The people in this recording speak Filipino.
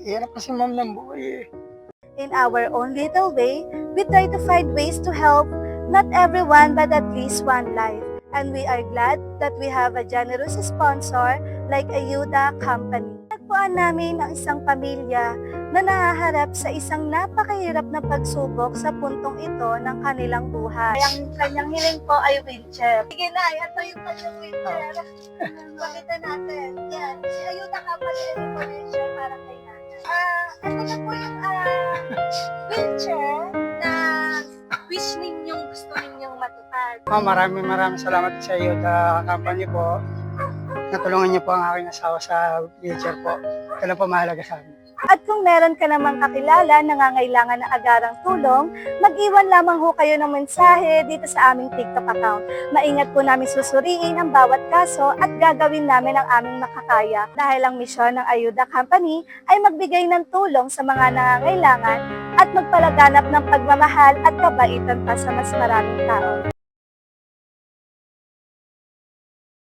Hirap kasi ma'am ng buhay eh. In our own little way, we try to find ways to help not everyone but at least one life. And we are glad that we have a generous sponsor like Ayuda Company. Nagpuan namin ang isang pamilya na nahaharap sa isang napakahirap na pagsubok sa puntong ito ng kanilang buhay. Ang kanyang hiling po ay wheelchair. Sige na, ito yung kanyang wheelchair. Pakita natin. Yan, si Ayuda Company and information para kay nanay. Ito na po yung wheelchair na wish ninyong gusto ninyong matupad. Maraming salamat sa iyo sa company po. Natulungan niyo po ang aking asawa sa wheelchair po. Ito lang po mahalaga sa amin. At kung meron ka namang kakilala na nangangailangan ng agarang tulong, mag-iwan lamang ho kayo ng mensahe dito sa aming TikTok account. Maingat po namin susuriin ang bawat kaso at gagawin namin ang aming makakaya dahil ang misyon ng Ayuda Company ay magbigay ng tulong sa mga nangangailangan at magpalaganap ng pagmamahal at kabaitan pa sa mas maraming tao.